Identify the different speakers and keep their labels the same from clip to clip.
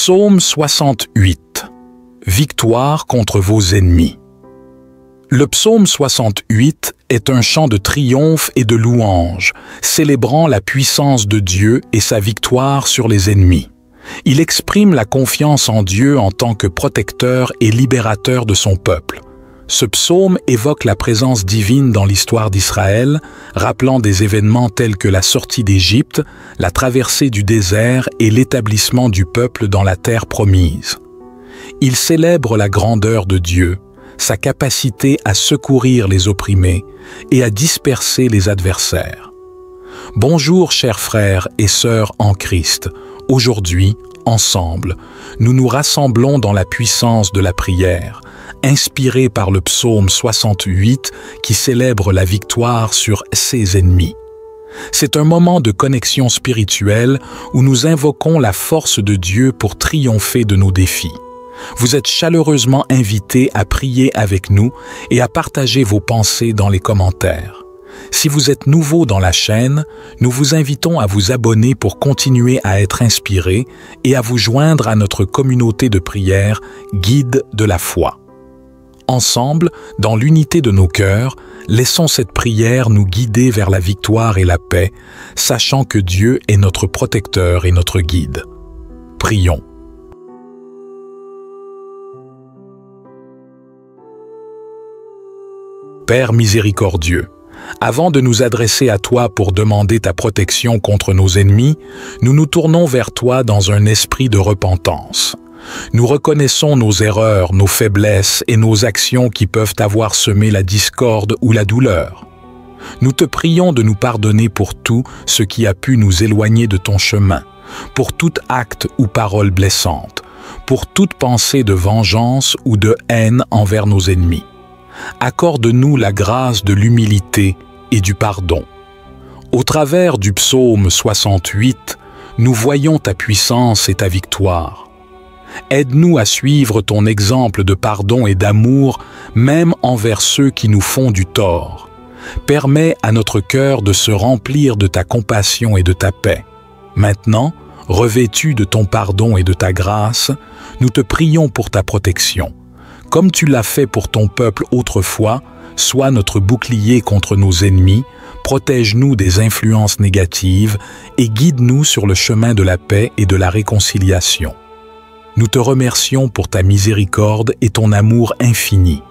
Speaker 1: Psaume 68. Victoire contre vos ennemis. Le psaume 68 est un chant de triomphe et de louange, célébrant la puissance de Dieu et sa victoire sur les ennemis. Il exprime la confiance en Dieu en tant que protecteur et libérateur de son peuple. Ce psaume évoque la présence divine dans l'histoire d'Israël, rappelant des événements tels que la sortie d'Égypte, la traversée du désert et l'établissement du peuple dans la terre promise. Il célèbre la grandeur de Dieu, sa capacité à secourir les opprimés et à disperser les adversaires. Bonjour chers frères et sœurs en Christ. Aujourd'hui, ensemble, nous nous rassemblons dans la puissance de la prière, inspirés par le psaume 68 qui célèbre la victoire sur ses ennemis. C'est un moment de connexion spirituelle où nous invoquons la force de Dieu pour triompher de nos défis. Vous êtes chaleureusement invités à prier avec nous et à partager vos pensées dans les commentaires. Si vous êtes nouveau dans la chaîne, nous vous invitons à vous abonner pour continuer à être inspirés et à vous joindre à notre communauté de prière Guide de la foi. Ensemble, dans l'unité de nos cœurs, laissons cette prière nous guider vers la victoire et la paix, sachant que Dieu est notre protecteur et notre guide. Prions. Père miséricordieux, avant de nous adresser à toi pour demander ta protection contre nos ennemis, nous nous tournons vers toi dans un esprit de repentance. Nous reconnaissons nos erreurs, nos faiblesses et nos actions qui peuvent avoir semé la discorde ou la douleur. Nous te prions de nous pardonner pour tout ce qui a pu nous éloigner de ton chemin, pour tout acte ou parole blessante, pour toute pensée de vengeance ou de haine envers nos ennemis. Accorde-nous la grâce de l'humilité et du pardon. Au travers du psaume 68, nous voyons ta puissance et ta victoire. Aide-nous à suivre ton exemple de pardon et d'amour, même envers ceux qui nous font du tort. Permets à notre cœur de se remplir de ta compassion et de ta paix. Maintenant, revêtus de ton pardon et de ta grâce, nous te prions pour ta protection. Comme tu l'as fait pour ton peuple autrefois, sois notre bouclier contre nos ennemis, protège-nous des influences négatives et guide-nous sur le chemin de la paix et de la réconciliation. Nous te remercions pour ta miséricorde et ton amour infini.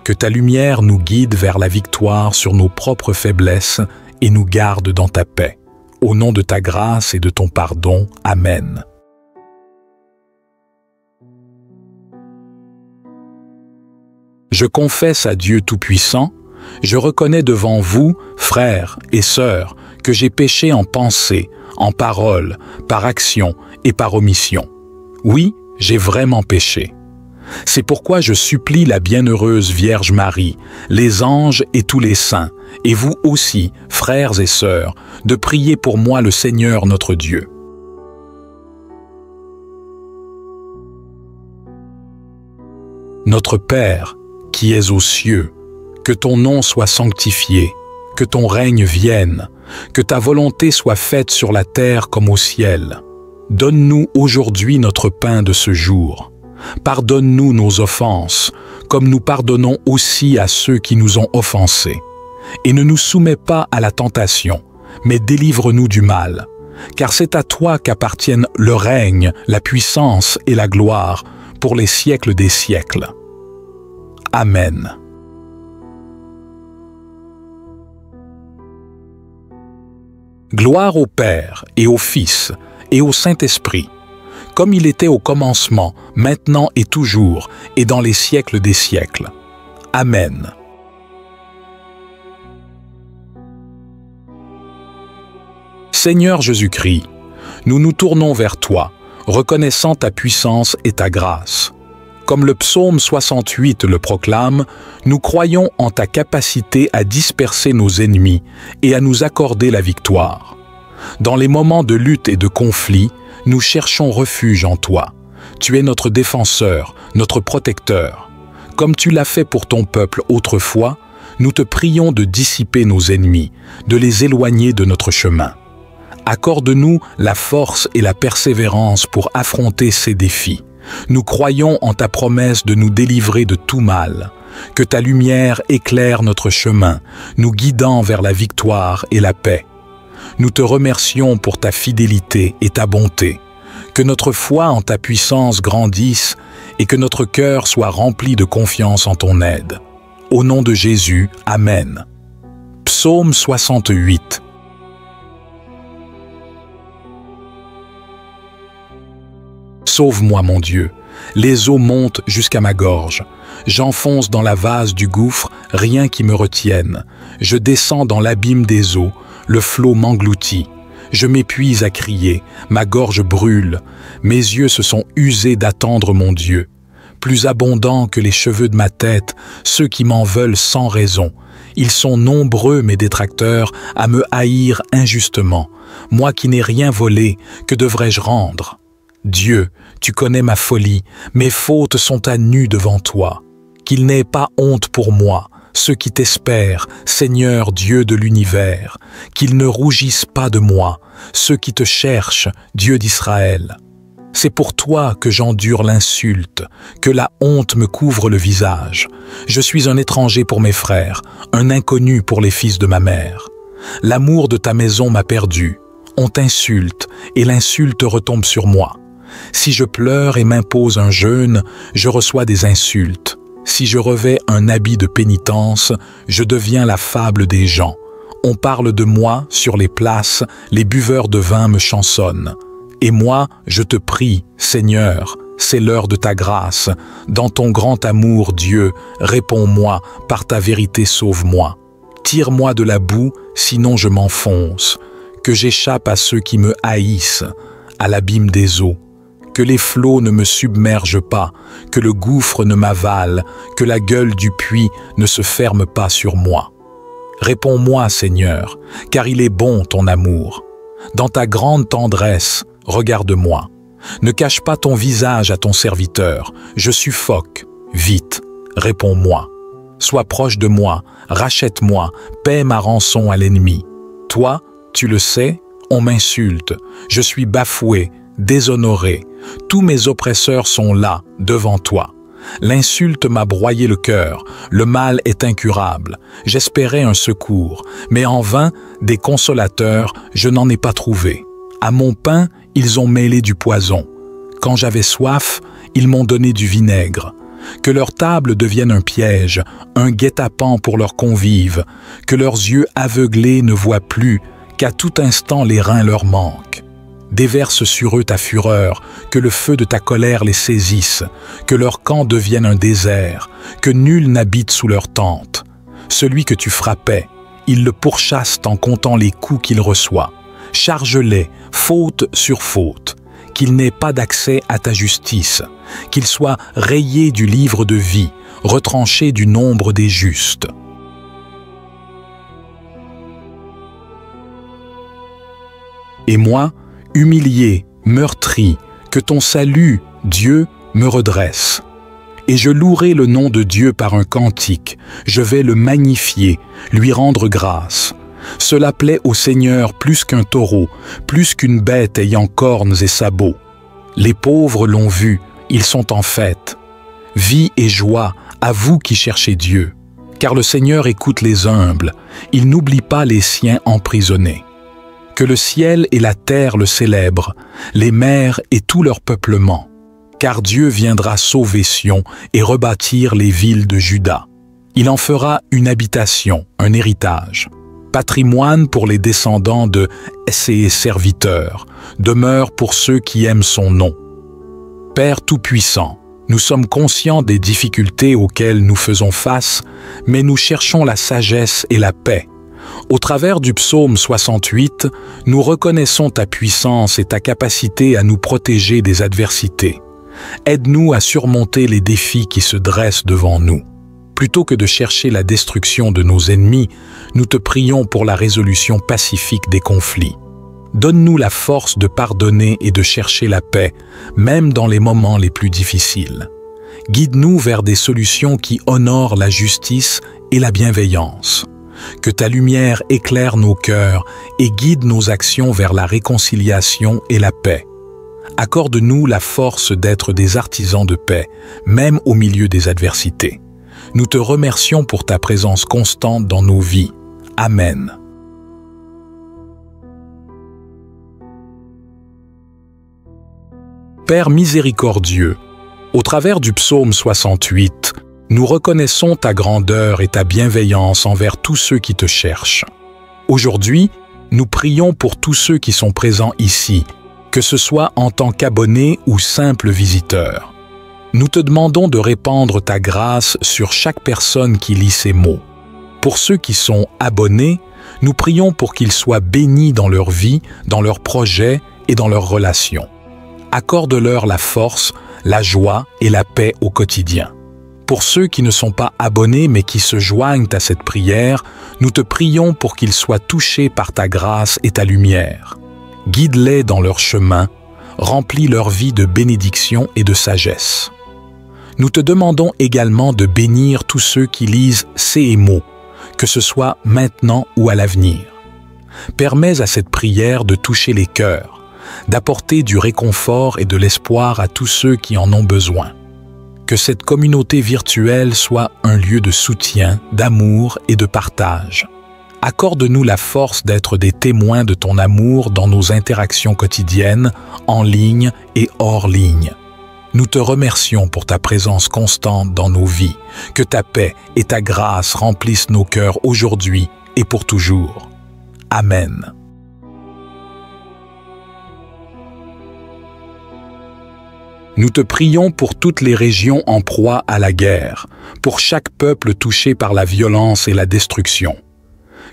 Speaker 1: Que ta lumière nous guide vers la victoire sur nos propres faiblesses et nous garde dans ta paix. Au nom de ta grâce et de ton pardon. Amen. Je confesse à Dieu Tout-Puissant, je reconnais devant vous, frères et sœurs, que j'ai péché en pensée, en parole, par action et par omission. Oui, j'ai vraiment péché. C'est pourquoi je supplie la bienheureuse Vierge Marie, les anges et tous les saints, et vous aussi, frères et sœurs, de prier pour moi le Seigneur notre Dieu. Notre Père, qui es aux cieux, que ton nom soit sanctifié, que ton règne vienne, que ta volonté soit faite sur la terre comme au ciel. Donne-nous aujourd'hui notre pain de ce jour. Pardonne-nous nos offenses, comme nous pardonnons aussi à ceux qui nous ont offensés. Et ne nous soumets pas à la tentation, mais délivre-nous du mal. Car c'est à toi qu'appartiennent le règne, la puissance et la gloire pour les siècles des siècles. Amen. Gloire au Père et au Fils et au Saint-Esprit, comme il était au commencement, maintenant et toujours, et dans les siècles des siècles. Amen. Seigneur Jésus-Christ, nous nous tournons vers toi, reconnaissant ta puissance et ta grâce. Comme le psaume 68 le proclame, nous croyons en ta capacité à disperser nos ennemis et à nous accorder la victoire. Dans les moments de lutte et de conflit, nous cherchons refuge en toi. Tu es notre défenseur, notre protecteur. Comme tu l'as fait pour ton peuple autrefois, nous te prions de dissiper nos ennemis, de les éloigner de notre chemin. Accorde-nous la force et la persévérance pour affronter ces défis. Nous croyons en ta promesse de nous délivrer de tout mal. Que ta lumière éclaire notre chemin, nous guidant vers la victoire et la paix. Nous te remercions pour ta fidélité et ta bonté. Que notre foi en ta puissance grandisse et que notre cœur soit rempli de confiance en ton aide. Au nom de Jésus, Amen. Psaume 68. Sauve-moi, mon Dieu. Les eaux montent jusqu'à ma gorge. J'enfonce dans la vase du gouffre, rien qui me retienne. Je descends dans l'abîme des eaux, le flot m'engloutit. Je m'épuise à crier, ma gorge brûle. Mes yeux se sont usés d'attendre mon Dieu. Plus abondants que les cheveux de ma tête, ceux qui m'en veulent sans raison. Ils sont nombreux, mes détracteurs, à me haïr injustement. Moi qui n'ai rien volé, que devrais-je rendre ? Dieu, tu connais ma folie, mes fautes sont à nu devant toi. Qu'il n'ait pas honte pour moi, ceux qui t'espèrent, Seigneur Dieu de l'univers. Qu'ils ne rougissent pas de moi, ceux qui te cherchent, Dieu d'Israël. C'est pour toi que j'endure l'insulte, que la honte me couvre le visage. Je suis un étranger pour mes frères, un inconnu pour les fils de ma mère. L'amour de ta maison m'a perdu. On t'insulte, et l'insulte retombe sur moi. Si je pleure et m'impose un jeûne, je reçois des insultes. Si je revêts un habit de pénitence, je deviens la fable des gens. On parle de moi sur les places, les buveurs de vin me chansonnent. Et moi, je te prie, Seigneur, c'est l'heure de ta grâce. Dans ton grand amour, Dieu, réponds-moi, par ta vérité sauve-moi. Tire-moi de la boue, sinon je m'enfonce. Que j'échappe à ceux qui me haïssent, à l'abîme des eaux. Que les flots ne me submergent pas, que le gouffre ne m'avale, que la gueule du puits ne se ferme pas sur moi. Réponds-moi, Seigneur, car il est bon ton amour. Dans ta grande tendresse, regarde-moi. Ne cache pas ton visage à ton serviteur, je suffoque. Vite, réponds-moi. Sois proche de moi, rachète-moi, paie ma rançon à l'ennemi. Toi, tu le sais, on m'insulte, je suis bafoué, déshonoré. Tous mes oppresseurs sont là, devant toi. L'insulte m'a broyé le cœur, le mal est incurable. J'espérais un secours, mais en vain, des consolateurs, je n'en ai pas trouvé. À mon pain, ils ont mêlé du poison. Quand j'avais soif, ils m'ont donné du vinaigre. Que leur table devienne un piège, un guet-apens pour leurs convives. Que leurs yeux aveuglés ne voient plus, qu'à tout instant les reins leur manquent. Déverse sur eux ta fureur, que le feu de ta colère les saisisse, que leur camp devienne un désert, que nul n'habite sous leur tente. Celui que tu frappais, ils le pourchassent en comptant les coups qu'il reçoit. Charge-les, faute sur faute, qu'il n'ait pas d'accès à ta justice, qu'il soit rayé du livre de vie, retranché du nombre des justes. Et moi, humilié, meurtri, que ton salut, Dieu, me redresse. Et je louerai le nom de Dieu par un cantique, je vais le magnifier, lui rendre grâce. Cela plaît au Seigneur plus qu'un taureau, plus qu'une bête ayant cornes et sabots. Les pauvres l'ont vu, ils sont en fête. Vie et joie à vous qui cherchez Dieu, car le Seigneur écoute les humbles, il n'oublie pas les siens emprisonnés. Que le ciel et la terre le célèbrent, les mers et tout leur peuplement, car Dieu viendra sauver Sion et rebâtir les villes de Juda. Il en fera une habitation, un héritage, patrimoine pour les descendants de ses serviteurs, demeure pour ceux qui aiment son nom. Père Tout-Puissant, nous sommes conscients des difficultés auxquelles nous faisons face, mais nous cherchons la sagesse et la paix. Au travers du psaume 68, nous reconnaissons ta puissance et ta capacité à nous protéger des adversités. Aide-nous à surmonter les défis qui se dressent devant nous. Plutôt que de chercher la destruction de nos ennemis, nous te prions pour la résolution pacifique des conflits. Donne-nous la force de pardonner et de chercher la paix, même dans les moments les plus difficiles. Guide-nous vers des solutions qui honorent la justice et la bienveillance. Que ta lumière éclaire nos cœurs et guide nos actions vers la réconciliation et la paix. Accorde-nous la force d'être des artisans de paix, même au milieu des adversités. Nous te remercions pour ta présence constante dans nos vies. Amen. Père miséricordieux, au travers du psaume 68, nous reconnaissons ta grandeur et ta bienveillance envers tous ceux qui te cherchent. Aujourd'hui, nous prions pour tous ceux qui sont présents ici, que ce soit en tant qu'abonnés ou simples visiteurs. Nous te demandons de répandre ta grâce sur chaque personne qui lit ces mots. Pour ceux qui sont abonnés, nous prions pour qu'ils soient bénis dans leur vie, dans leurs projets et dans leurs relations. Accorde-leur la force, la joie et la paix au quotidien. Pour ceux qui ne sont pas abonnés mais qui se joignent à cette prière, nous te prions pour qu'ils soient touchés par ta grâce et ta lumière. Guide-les dans leur chemin, remplis leur vie de bénédiction et de sagesse. Nous te demandons également de bénir tous ceux qui lisent ces mots, que ce soit maintenant ou à l'avenir. Permets à cette prière de toucher les cœurs, d'apporter du réconfort et de l'espoir à tous ceux qui en ont besoin. Que cette communauté virtuelle soit un lieu de soutien, d'amour et de partage. Accorde-nous la force d'être des témoins de ton amour dans nos interactions quotidiennes, en ligne et hors ligne. Nous te remercions pour ta présence constante dans nos vies. Que ta paix et ta grâce remplissent nos cœurs aujourd'hui et pour toujours. Amen. Nous te prions pour toutes les régions en proie à la guerre, pour chaque peuple touché par la violence et la destruction.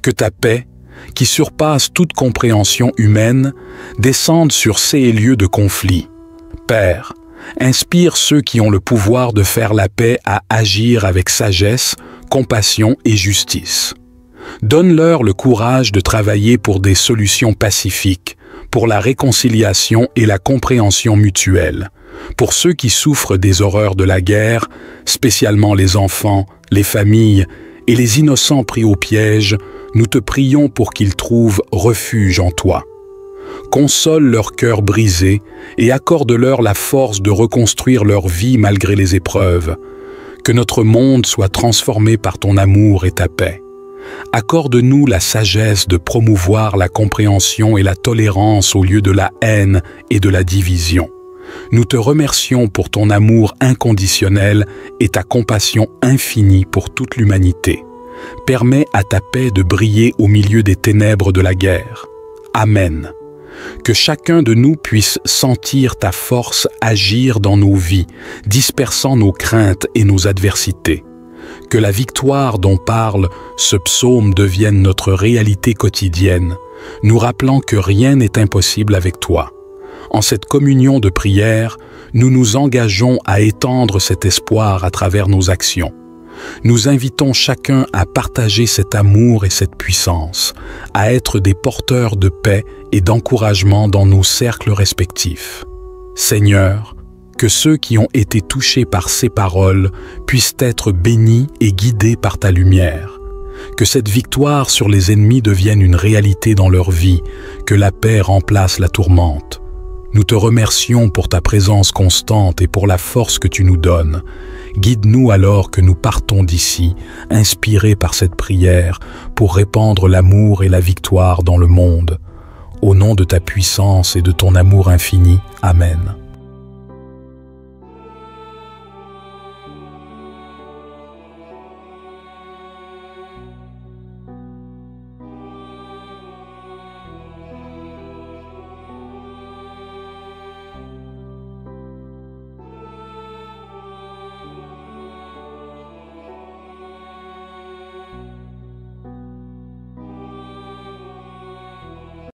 Speaker 1: Que ta paix, qui surpasse toute compréhension humaine, descende sur ces lieux de conflit. Père, inspire ceux qui ont le pouvoir de faire la paix à agir avec sagesse, compassion et justice. Donne-leur le courage de travailler pour des solutions pacifiques, pour la réconciliation et la compréhension mutuelle. Pour ceux qui souffrent des horreurs de la guerre, spécialement les enfants, les familles et les innocents pris au piège, nous te prions pour qu'ils trouvent refuge en toi. Console leur cœur brisé et accorde-leur la force de reconstruire leur vie malgré les épreuves. Que notre monde soit transformé par ton amour et ta paix. Accorde-nous la sagesse de promouvoir la compréhension et la tolérance au lieu de la haine et de la division. Nous te remercions pour ton amour inconditionnel et ta compassion infinie pour toute l'humanité. Permets à ta paix de briller au milieu des ténèbres de la guerre. Amen. Que chacun de nous puisse sentir ta force agir dans nos vies, dispersant nos craintes et nos adversités. Que la victoire dont parle ce psaume devienne notre réalité quotidienne, nous rappelant que rien n'est impossible avec toi. En cette communion de prière, nous nous engageons à étendre cet espoir à travers nos actions. Nous invitons chacun à partager cet amour et cette puissance, à être des porteurs de paix et d'encouragement dans nos cercles respectifs. Seigneur, que ceux qui ont été touchés par ces paroles puissent être bénis et guidés par ta lumière. Que cette victoire sur les ennemis devienne une réalité dans leur vie, que la paix remplace la tourmente. Nous te remercions pour ta présence constante et pour la force que tu nous donnes. Guide-nous alors que nous partons d'ici, inspirés par cette prière, pour répandre l'amour et la victoire dans le monde. Au nom de ta puissance et de ton amour infini, Amen.